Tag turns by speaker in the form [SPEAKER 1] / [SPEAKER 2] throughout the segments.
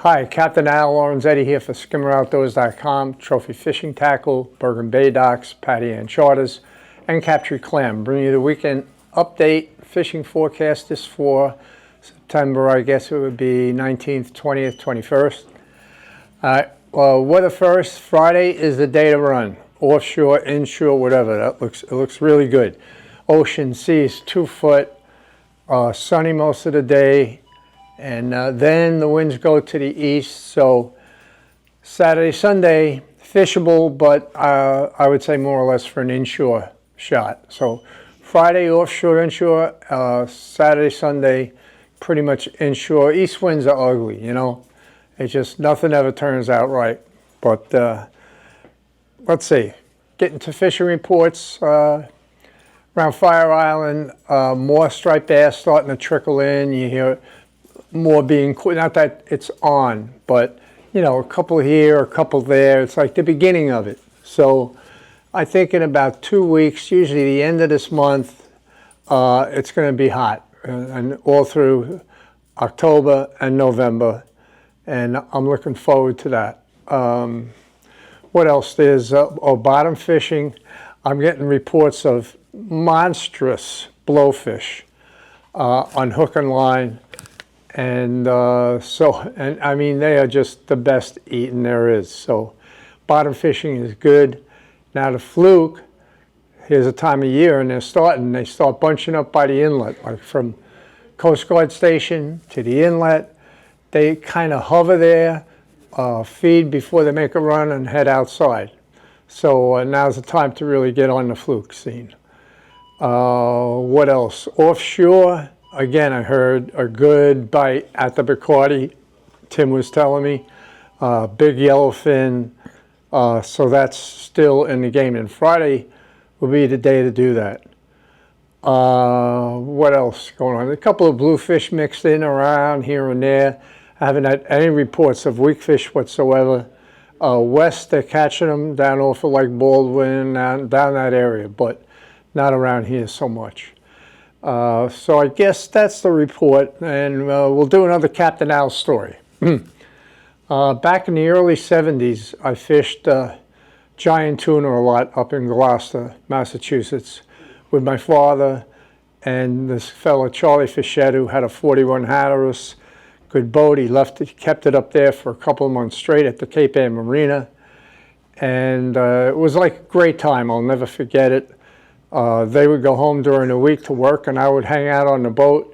[SPEAKER 1] Hi, Captain Al Lorenzetti here for SkimmerOutdoors.com, Trophy Fishing Tackle, Bergen Bay Docks, Patty Ann Charters, and Capture Clam. Bringing you the weekend update fishing forecast. This for September, I guess it would be 19th, 20th, 21st. Well, weather first, Friday is the day to run. Offshore, inshore, whatever. It looks really good. Ocean seas 2 foot, sunny most of the day. And then the winds go to the east, so Saturday, Sunday, fishable, but I would say more or less for an inshore shot. So Friday, offshore, inshore, Saturday, Sunday, pretty much inshore. East winds are ugly, you know. It's just nothing ever turns out right. But let's see. Getting to fishing reports around Fire Island, more striped bass starting to trickle in. You hear more being, not that it's on, but you know, a couple here, a couple there. It's like the beginning of it. So I think in about 2 weeks, usually the end of this month, it's going to be hot, and all through October and November, and I'm looking forward to that. What else? There's bottom fishing. I'm getting reports of monstrous blowfish on hook and line. And I mean, they are just the best eating there is. So bottom fishing is good. Now the fluke, here's a time of year, and they start bunching up by the inlet, like from Coast Guard Station to the inlet. They kind of hover there, feed before they make a run and head outside. So now's the time to really get on the fluke scene. What else? Offshore. Again, I heard a good bite at the Bacardi, Tim was telling me. Big yellowfin, so that's still in the game. And Friday will be the day to do that. What else going on? A couple of bluefish mixed in around here and there. I haven't had any reports of weak fish whatsoever. West, they're catching them down off of Lake Baldwin, down that area, but not around here so much. So I guess that's the report, and we'll do another Captain Al story. Back in the early 70s, I fished giant tuna a lot up in Gloucester, Massachusetts, with my father and this fellow Charlie Fischette, who had a 41 Hatteras, good boat. He kept it up there for a couple of months straight at the Cape Ann Marina, and it was like a great time. I'll never forget it. They would go home during the week to work, and I would hang out on the boat.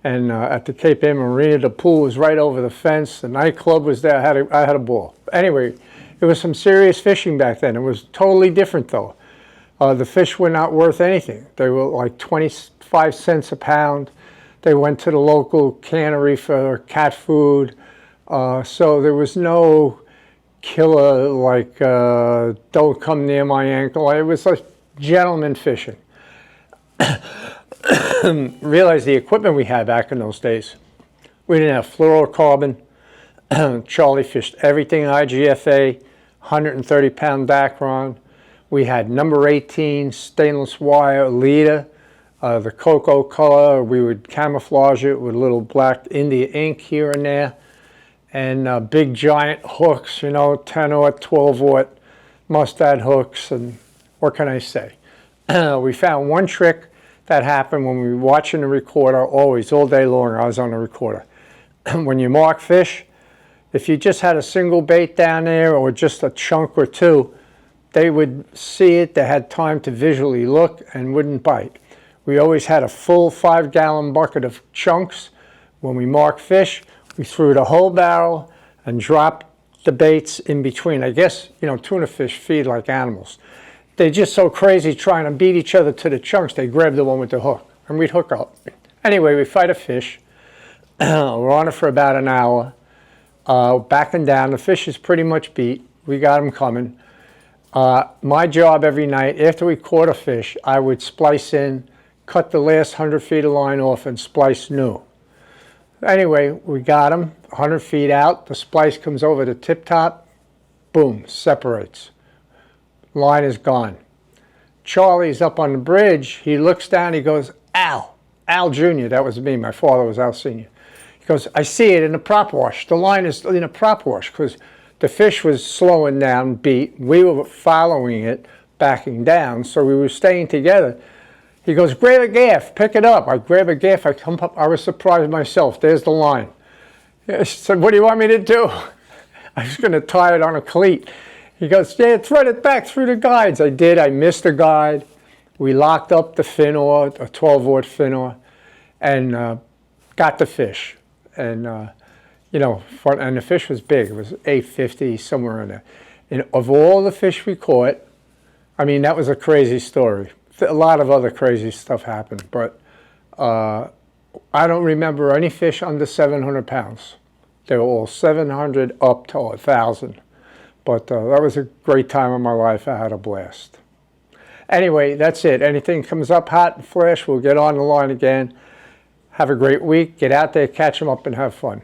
[SPEAKER 1] And at the Cape Ann Marina, the pool was right over the fence. The nightclub was there. I had a ball. Anyway, it was some serious fishing back then. It was totally different, though. The fish were not worth anything. They were like 25 cents a pound. They went to the local cannery for cat food. So there was no killer, like, don't come near my ankle. It was like gentleman fishing. Realize the equipment we had back in those days. We didn't have fluorocarbon. Charlie fished everything IGFA, 130-pound Dacron. We had number 18 stainless wire leader, the cocoa color. We would camouflage it with a little black India ink here and there, and big giant hooks, you know, 10-aught, 12-aught mustad hooks, and what can I say? We found one trick that happened when we were watching the recorder, always, all day long, I was on the recorder. When you mark fish, if you just had a single bait down there or just a chunk or two, they would see it, they had time to visually look and wouldn't bite. We always had a full 5-gallon bucket of chunks. When we marked fish, we threw the whole barrel and dropped the baits in between. I guess, you know, tuna fish feed like animals. They're just so crazy trying to beat each other to the chunks, they grab the one with the hook, and we'd hook up. Anyway, we fight a fish. We're on it for about an hour. Backing down, the fish is pretty much beat. We got him coming. My job every night, after we caught a fish, I would splice in, cut the last 100 feet of line off, and splice new. Anyway, we got him 100 feet out. The splice comes over the tip top. Boom, separates. Line is gone. Charlie's up on the bridge. He looks down. He goes, Al Jr., that was me. My father was Al Sr. He goes, I see it in the prop wash. The line is in a prop wash because the fish was slowing down, beat. We were following it, backing down, so we were staying together. He goes, grab a gaff, pick it up. I grab a gaff, I come up, I was surprised myself. There's the line. I said, what do you want me to do? I was going to tie it on a cleat. He goes, yeah, thread it back through the guides. I did. I missed the guide. We locked up the fin oar, a 12-aught fin oar, and got the fish. And, and the fish was big. It was 850, somewhere in there. And of all the fish we caught, I mean, that was a crazy story. A lot of other crazy stuff happened, but I don't remember any fish under 700 pounds. They were all 700 up to 1,000. But that was a great time of my life. I had a blast. Anyway, that's it. Anything comes up hot and flash, we'll get on the line again. Have a great week. Get out there, catch them up, and have fun.